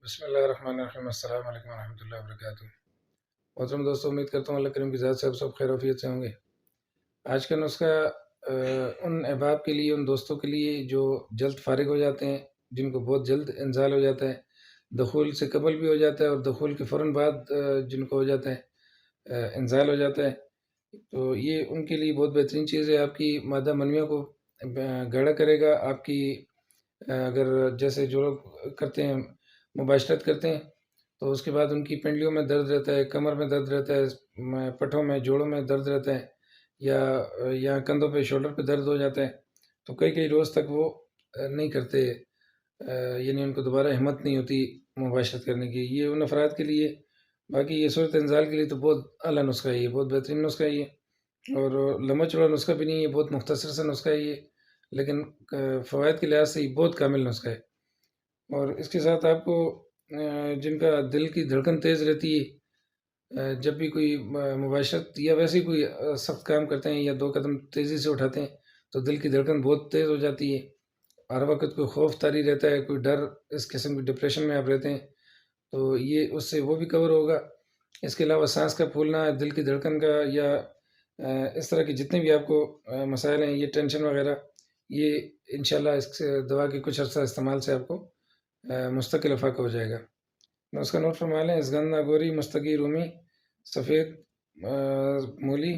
بسم اللہ الرحمن الرحیم۔ السلام علیکم ورحمۃ اللہ وبرکاتہ۔ محترم دوستوں، امید کرتا ہوں اللہ کریم کی ذات سے آپ سب خیر وفیت سے ہوں گے۔ آج کا نسخہ ان احباب کے لیے، ان دوستوں کے لیے جو جلد فارغ ہو جاتے ہیں، جن کو بہت جلد انزال ہو جاتا ہے، دخول سے قبل بھی ہو جاتا ہے اور دخول کے فوراً بعد جن کو ہو جاتا ہے انزال ہو جاتا ہے، تو یہ ان کے لیے بہت بہترین چیز ہے۔ آپ کی مادہ منویہ کو گاڑا کرے گا۔ آپ کی اگر جیسے جو لوگ کرتے ہیں، مباشرت کرتے ہیں، تو اس کے بعد ان کی پنڈلیوں میں درد رہتا ہے، کمر میں درد رہتا ہے، پٹھوں میں، جوڑوں میں درد رہتا ہے، یا کندھوں پہ، شولڈر پہ درد ہو جاتا ہے، تو کئی روز تک وہ نہیں کرتے، یعنی ان کو دوبارہ ہمت نہیں ہوتی مباشرت کرنے کی۔ یہ ان افراد کے لیے، باقی یہ صورت انزال کے لیے تو بہت اعلیٰ نسخہ ہے، یہ بہت بہترین نسخہ ہے یہ، اور لمبا چوڑا نسخہ بھی نہیں ہے، بہت مختصر سا نسخہ ہے یہ، لیکن فوائد کے لحاظ سے یہ بہت کامل نسخہ ہے۔ اور اس کے ساتھ آپ کو جن کا دل کی دھڑکن تیز رہتی ہے، جب بھی کوئی مباشرت یا ویسے ہی کوئی سخت کام کرتے ہیں یا دو قدم تیزی سے اٹھاتے ہیں، تو دل کی دھڑکن بہت تیز ہو جاتی ہے، ہر وقت کوئی خوف طاری رہتا ہے، کوئی ڈر، اس قسم کی ڈپریشن میں آپ رہتے ہیں، تو یہ اس سے وہ بھی کور ہوگا۔ اس کے علاوہ سانس کا پھولنا، دل کی دھڑکن کا، یا اس طرح کے جتنے بھی آپ کو مسائل ہیں، یہ ٹینشن وغیرہ، یہ انشاءاللہ اس دوا کے کچھ عرصہ استعمال سے آپ کو مستقل افاقہ ہو جائے گا۔ اس کا نوٹ فرما لیں: اسگندھا گوری، مستقی رومی، سفید مولی،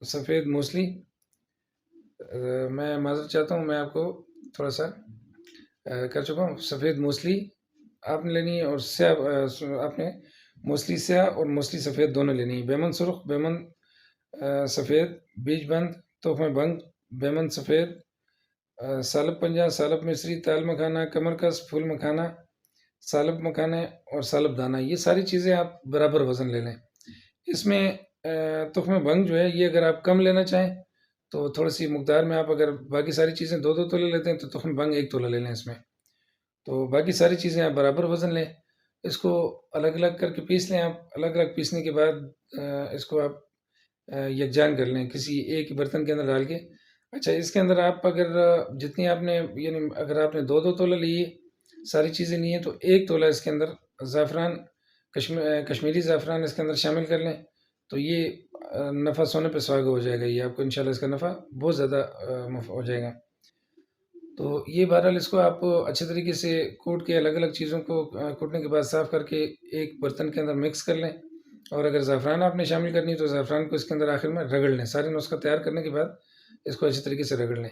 سفید موسلی۔ میں معذرت چاہتا ہوں، میں آپ کو تھوڑا سا کر چکا ہوں۔ سفید موسلی آپ نے لینی ہے، اور سیاہ آپ نے موسلی سیاہ اور موسلی سفید دونوں لینی ہے۔ بیمن سرخ، بیمن سفید، بیج بند، تخم بنگ، بیمن سفید، سالب پنجہ، سالب مصری، تال مکھانا، کمر کس، پھول مکھانا، سالب مکھانے اور سالب دانہ، یہ ساری چیزیں آپ برابر وزن لے لیں۔ اس میں تخم بنگ جو ہے، یہ اگر آپ کم لینا چاہیں تو تھوڑی سی مقدار میں، آپ اگر باقی ساری چیزیں 2 تولے لیتے ہیں تو تخم بنگ 1 تولہ لے لیں اس میں، تو باقی ساری چیزیں آپ برابر وزن لیں۔ اس کو الگ الگ کر کے پیس لیں آپ۔ الگ الگ پیسنے کے بعد اس کو آپ یکجان کر لیں کسی ایک برتن کے اندر ڈال کے۔ اچھا، اس کے اندر آپ اگر جتنی آپ نے، یعنی اگر آپ نے 2 تولہ لیے، ساری چیزیں لی ہیں، تو 1 تولہ اس کے اندر زعفران، کشمیری زعفران اس کے اندر شامل کر لیں، تو یہ نفع سونے پہ سہاگا ہو جائے گا۔ یہ آپ کو انشاءاللہ اس کا نفع بہت زیادہ ہو جائے گا۔ تو یہ بہرحال اس کو آپ اچھے طریقے سے کوٹ کے، الگ الگ چیزوں کو کوٹنے کے بعد صاف کر کے ایک برتن کے اندر مکس کر لیں، اور اگر زعفران آپ نے شامل کرنی ہے تو زعفران کو اس کے اندر آخر میں رگڑ لیں۔ سارے نسخہ تیار کرنے کے بعد اس کو اچھے طریقے سے رگڑ لیں۔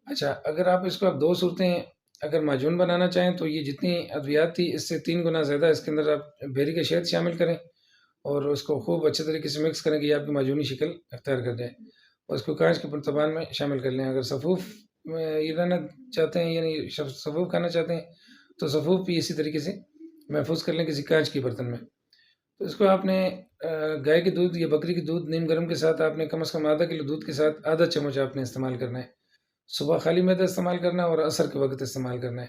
اچھا، اگر آپ اس کو آپ 2 صورتیں اگر معجون بنانا چاہیں، تو یہ جتنی ادویات تھی اس سے 3 گنا زیادہ اس کے اندر آپ بیری کا شہد شامل کریں، اور اس کو خوب اچھے طریقے سے مکس کریں کہ یہ آپ کی معجونی شکل اختیار کر جائے، اور اس کو کانچ کے پرتبان میں شامل کر لیں۔ اگر صفوف یہ رہنا چاہتے ہیں، یعنی صفوف کھانا چاہتے ہیں، تو صفوف بھی اسی طریقے سے محفوظ کر لیں کسی کانچ کے برتن میں۔ تو اس کو آپ نے گائے کے دودھ یا بکری کے دودھ نیم گرم کے ساتھ آپ نے کم از کم آدھا کلو دودھ کے ساتھ آدھا چمچ آپ نے استعمال کرنا ہے۔ صبح خالی معدہ استعمال کرنا ہے اور عصر کے وقت استعمال کرنا ہے۔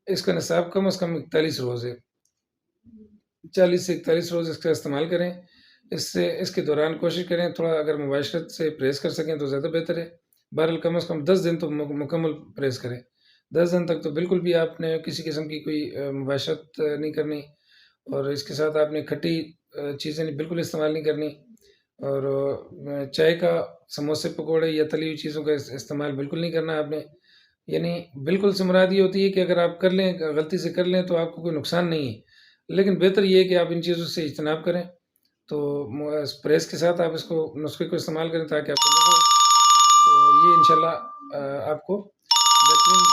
اس کا نصاب کم از کم 41 روز ہے، 40 سے 41 روز اس کا استعمال کریں۔ اس کے دوران کوشش کریں تھوڑا، اگر مباشرت سے پریس کر سکیں تو زیادہ بہتر ہے۔ بہرحال کم از کم 10 دن تو مکمل پریس کریں۔ 10 دن تک تو بالکل بھی آپ نے کسی قسم کی کوئی مباشرت نہیں کرنی، اور اس کے ساتھ آپ نے کھٹی چیزیں بالکل استعمال نہیں کرنی، اور چائے کا، سموسے پکوڑے یا تلی ہوئی چیزوں کا استعمال بالکل نہیں کرنا آپ نے۔ یعنی بالکل سے مراد یہ ہوتی ہے کہ اگر آپ کر لیں، غلطی سے کر لیں، تو آپ کو کوئی نقصان نہیں ہے، لیکن بہتر یہ ہے کہ آپ ان چیزوں سے اجتناب کریں۔ تو پریس کے ساتھ آپ اس کو، نسخے کو استعمال کریں تاکہ آپ کو نفع ہو۔ تو یہ انشاءاللہ آپ کو بہترین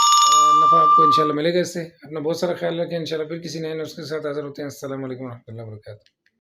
نفع آپ کو انشاءاللہ ملے گا اس سے۔ اپنا بہت سارا خیال رکھیں۔ انشاءاللہ پھر کسی نئے نسخے کے ساتھ حاضر ہوتے ہیں۔ السلام علیکم ورحمۃ اللہ وبرکاتہ۔